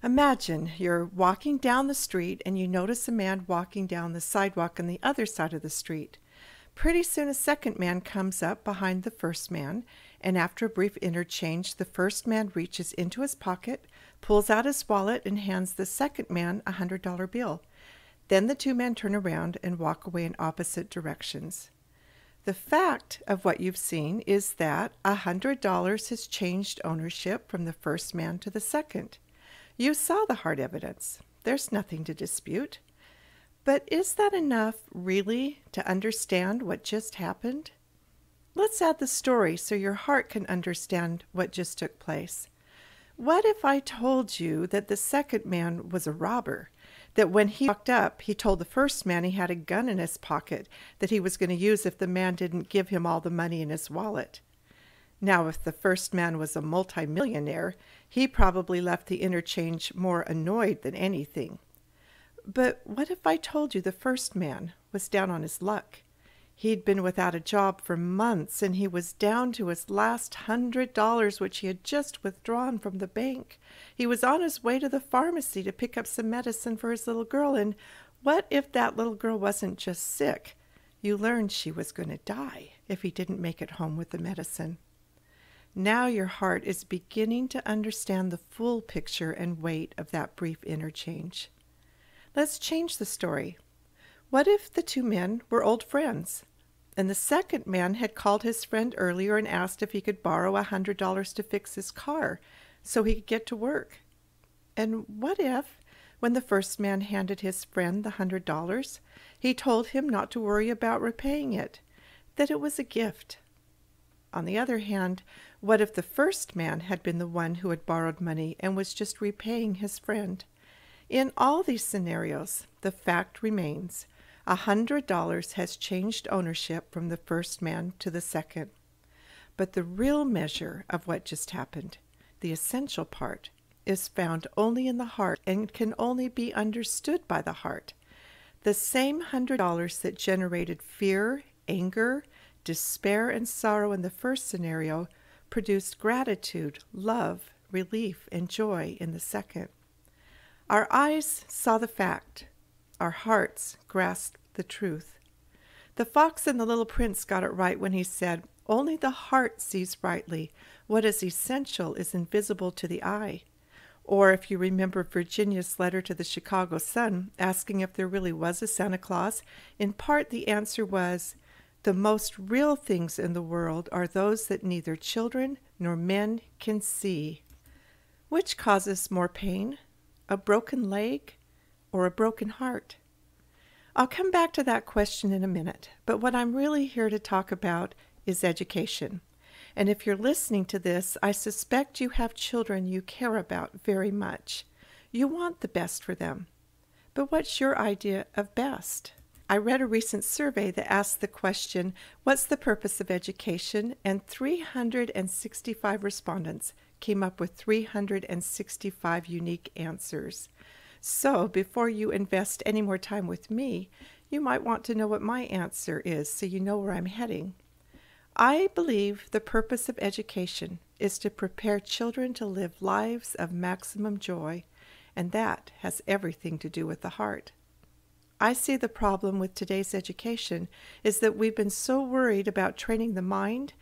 Imagine you're walking down the street and you notice a man walking down the sidewalk on the other side of the street. Pretty soon a second man comes up behind the first man, and after a brief interchange, the first man reaches into his pocket, pulls out his wallet, and hands the second man a $100 bill. Then the two men turn around and walk away in opposite directions. The fact of what you've seen is that $100 has changed ownership from the first man to the second. You saw the hard evidence. There's nothing to dispute. But is that enough, really, to understand what just happened? Let's add the story so your heart can understand what just took place. What if I told you that the second man was a robber? That when he walked up, he told the first man he had a gun in his pocket that he was going to use if the man didn't give him all the money in his wallet. Now, if the first man was a multimillionaire, he probably left the interchange more annoyed than anything. But what if I told you the first man was down on his luck? He'd been without a job for months, and he was down to his last $100, which he had just withdrawn from the bank. He was on his way to the pharmacy to pick up some medicine for his little girl, and what if that little girl wasn't just sick? You learned she was going to die if he didn't make it home with the medicine. Now your heart is beginning to understand the full picture and weight of that brief interchange. Let's change the story. What if the two men were old friends, and the second man had called his friend earlier and asked if he could borrow $100 to fix his car so he could get to work? And what if, when the first man handed his friend the $100, he told him not to worry about repaying it, that it was a gift? On the other hand, what if the first man had been the one who had borrowed money and was just repaying his friend? In all these scenarios, the fact remains, $100 has changed ownership from the first man to the second. But the real measure of what just happened, the essential part, is found only in the heart and can only be understood by the heart. The same $100 that generated fear, anger, despair, and sorrow in the first scenario produced gratitude, love, relief, and joy in the second. Our eyes saw the fact. Our hearts grasped the truth. The fox and the little prince got it right when he said, "Only the heart sees rightly. What is essential is invisible to the eye." Or if you remember Virginia's letter to the Chicago Sun asking if there really was a Santa Claus, in part the answer was, "The most real things in the world are those that neither children nor men can see." Which causes more pain? A broken leg or a broken heart? I'll come back to that question in a minute, but what I'm really here to talk about is education. And if you're listening to this, I suspect you have children you care about very much. You want the best for them. But what's your idea of best? I read a recent survey that asked the question, "What's the purpose of education?" And 365 respondents came up with 365 unique answers. So before you invest any more time with me, you might want to know what my answer is so you know where I'm heading. I believe the purpose of education is to prepare children to live lives of maximum joy, and that has everything to do with the heart. I see the problem with today's education is that we've been so worried about training the mind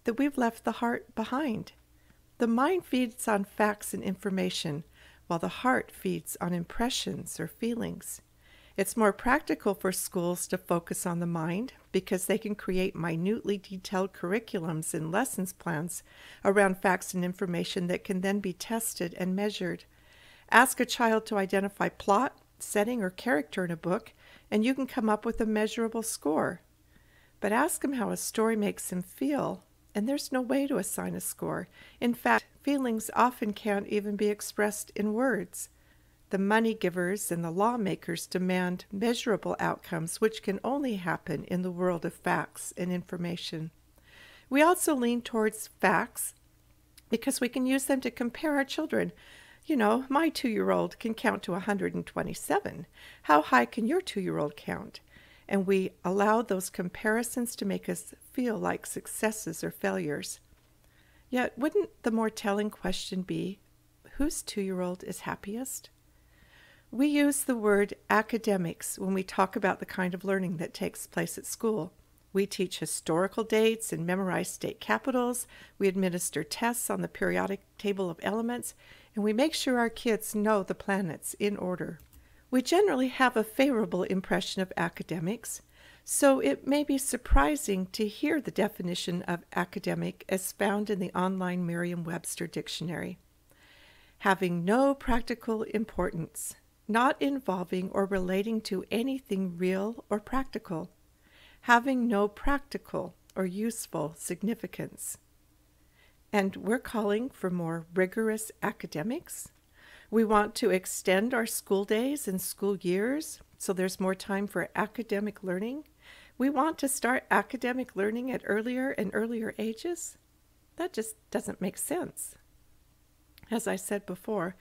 that we've left the heart behind. The mind feeds on facts and information, while the heart feeds on impressions or feelings. It's more practical for schools to focus on the mind because they can create minutely detailed curriculums and lessons plans around facts and information that can then be tested and measured. Ask a child to identify plot, setting, or character in a book, and you can come up with a measurable score. But ask them how a story makes them feel, and there's no way to assign a score. In fact, feelings often can't even be expressed in words. The money givers and the lawmakers demand measurable outcomes, which can only happen in the world of facts and information. We also lean towards facts because we can use them to compare our children. You know, my 2-year-old can count to 127. How high can your 2-year-old count? And we allow those comparisons to make us feel like successes or failures. Yet, wouldn't the more telling question be, whose 2-year-old is happiest? We use the word academics when we talk about the kind of learning that takes place at school. We teach historical dates and memorize state capitals. We administer tests on the periodic table of elements, and we make sure our kids know the planets in order. We generally have a favorable impression of academics, so it may be surprising to hear the definition of academic as found in the online Merriam-Webster dictionary. Having no practical importance, not involving or relating to anything real or practical. Having no practical or useful significance. And we're calling for more rigorous academics. We want to extend our school days and school years so there's more time for academic learning. We want to start academic learning at earlier and earlier ages. That just doesn't make sense. As I said before,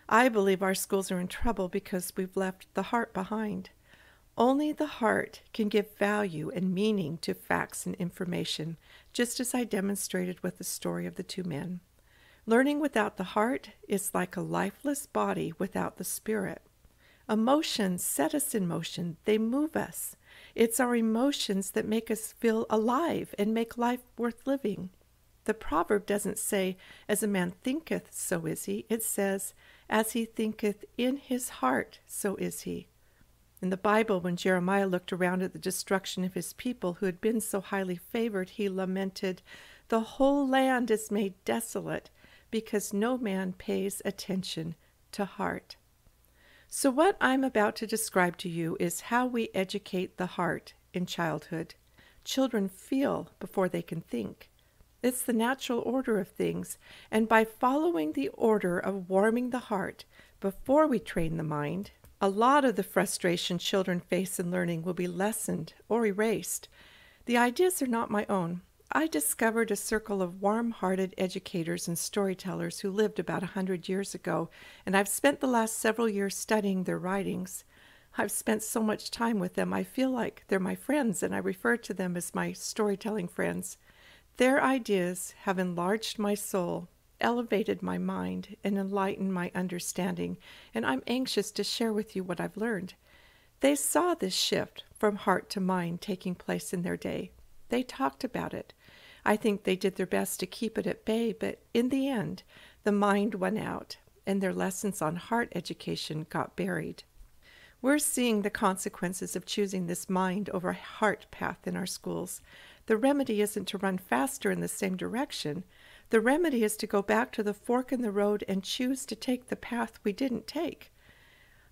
I believe our schools are in trouble because we've left the heart behind. Only the heart can give value and meaning to facts and information, just as I demonstrated with the story of the 2 men. Learning without the heart is like a lifeless body without the spirit. Emotions set us in motion. They move us. It's our emotions that make us feel alive and make life worth living. The proverb doesn't say, as a man thinketh, so is he. It says, as he thinketh in his heart, so is he. In the Bible, when Jeremiah looked around at the destruction of his people who had been so highly favored, he lamented, "The whole land is made desolate because no man pays attention to heart." So what I'm about to describe to you is how we educate the heart in childhood. Children feel before they can think. It's the natural order of things, and by following the order of warming the heart before we train the mind, a lot of the frustration children face in learning will be lessened or erased. The ideas are not my own. I discovered a circle of warm-hearted educators and storytellers who lived about 100 years ago, and I've spent the last several years studying their writings. I've spent so much time with them, I feel like they're my friends, and I refer to them as my storytelling friends. Their ideas have enlarged my soul, elevated my mind, and enlightened my understanding, and I'm anxious to share with you what I've learned. They saw this shift from heart to mind taking place in their day. They talked about it. I think they did their best to keep it at bay, but in the end, the mind won out, and their lessons on heart education got buried. We're seeing the consequences of choosing this mind over heart path in our schools. The remedy isn't to run faster in the same direction. The remedy is to go back to the fork in the road and choose to take the path we didn't take.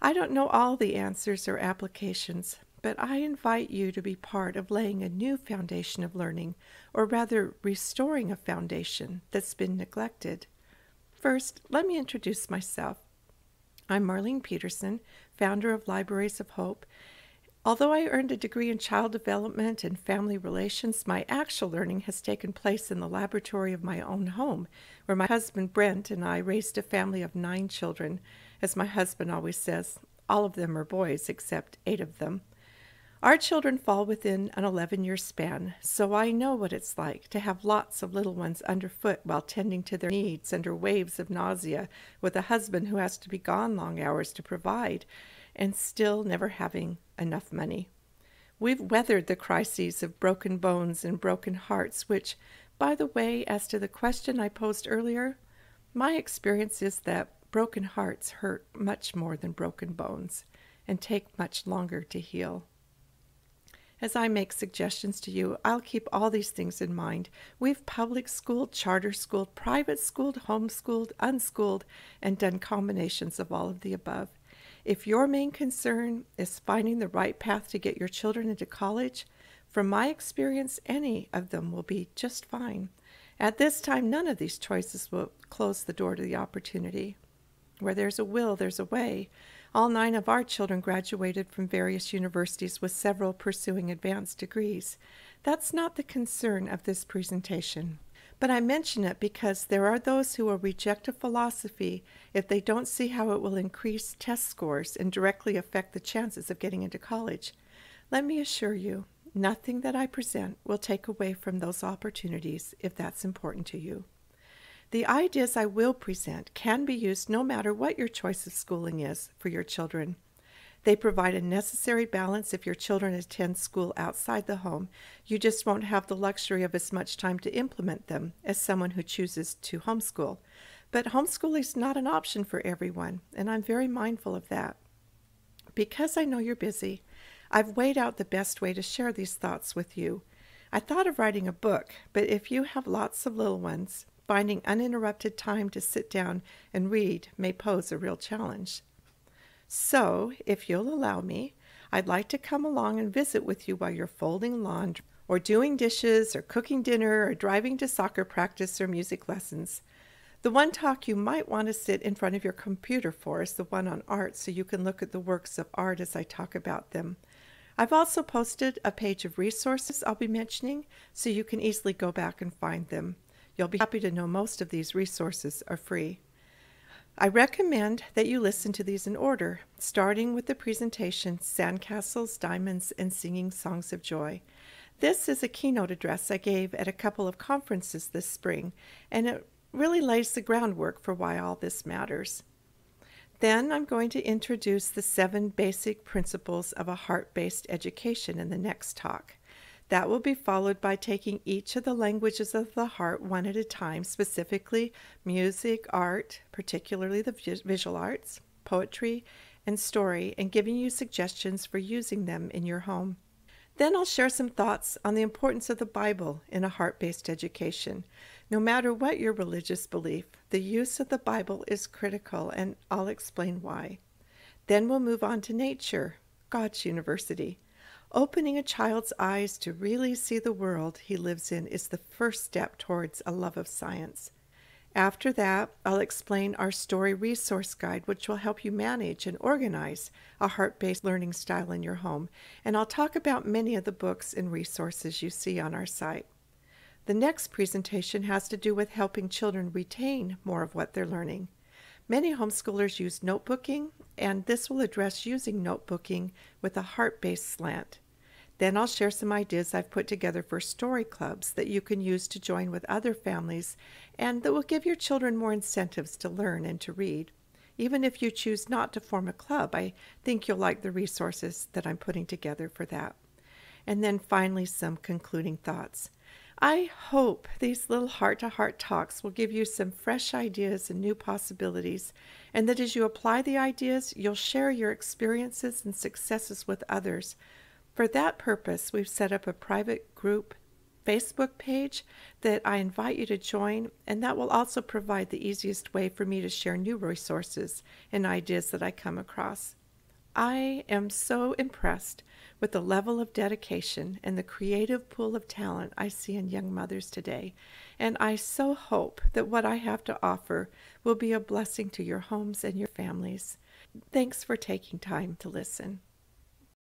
I don't know all the answers or applications, but I invite you to be part of laying a new foundation of learning, or rather restoring a foundation that's been neglected. First, let me introduce myself. I'm Marlene Peterson, founder of Libraries of Hope. Although I earned a degree in child development and family relations, my actual learning has taken place in the laboratory of my own home, where my husband Brent and I raised a family of 9 children. As my husband always says, all of them are boys except 8 of them. Our children fall within an 11-year span, so I know what it's like to have lots of little ones underfoot while tending to their needs under waves of nausea, with a husband who has to be gone long hours to provide, and still never having enough money. We've weathered the crises of broken bones and broken hearts, which, by the way, as to the question I posed earlier, my experience is that broken hearts hurt much more than broken bones and take much longer to heal. As I make suggestions to you, I'll keep all these things in mind. We've public schooled, charter schooled, private schooled, homeschooled, unschooled, and done combinations of all of the above. If your main concern is finding the right path to get your children into college, from my experience, any of them will be just fine. At this time, none of these choices will close the door to the opportunity. Where there's a will, there's a way. All 9 of our children graduated from various universities, with several pursuing advanced degrees. That's not the concern of this presentation. But I mention it because there are those who will reject a philosophy if they don't see how it will increase test scores and directly affect the chances of getting into college. Let me assure you, nothing that I present will take away from those opportunities if that's important to you. The ideas I will present can be used no matter what your choice of schooling is for your children. They provide a necessary balance if your children attend school outside the home. You just won't have the luxury of as much time to implement them as someone who chooses to homeschool. But homeschooling is not an option for everyone, and I'm very mindful of that. Because I know you're busy, I've weighed out the best way to share these thoughts with you. I thought of writing a book, but if you have lots of little ones, finding uninterrupted time to sit down and read may pose a real challenge. So, if you'll allow me, I'd like to come along and visit with you while you're folding laundry, or doing dishes, or cooking dinner, or driving to soccer practice or music lessons. The one talk you might want to sit in front of your computer for is the one on art, so you can look at the works of art as I talk about them. I've also posted a page of resources I'll be mentioning, so you can easily go back and find them. You'll be happy to know most of these resources are free. I recommend that you listen to these in order, starting with the presentation, Sandcastles, Diamonds, and Singing Songs of Joy. This is a keynote address I gave at a couple of conferences this spring, and it really lays the groundwork for why all this matters. Then I'm going to introduce the 7 basic principles of a heart-based education in the next talk. That will be followed by taking each of the languages of the heart one at a time, specifically music, art, particularly the visual arts, poetry, and story, and giving you suggestions for using them in your home. Then I'll share some thoughts on the importance of the Bible in a heart-based education. No matter what your religious belief, the use of the Bible is critical, and I'll explain why. Then we'll move on to nature, God's university. Opening a child's eyes to really see the world he lives in is the first step towards a love of science. After that, I'll explain our story resource guide, which will help you manage and organize a heart-based learning style in your home, and I'll talk about many of the books and resources you see on our site. The next presentation has to do with helping children retain more of what they're learning. Many homeschoolers use notebooking, and this will address using notebooking with a heart-based slant. Then I'll share some ideas I've put together for story clubs that you can use to join with other families and that will give your children more incentives to learn and to read. Even if you choose not to form a club, I think you'll like the resources that I'm putting together for that. And then finally, some concluding thoughts. I hope these little heart-to-heart talks will give you some fresh ideas and new possibilities, and that as you apply the ideas, you'll share your experiences and successes with others. For that purpose, we've set up a private group Facebook page that I invite you to join, and that will also provide the easiest way for me to share new resources and ideas that I come across. I am so impressed with the level of dedication and the creative pool of talent I see in young mothers today, and I so hope that what I have to offer will be a blessing to your homes and your families. Thanks for taking time to listen.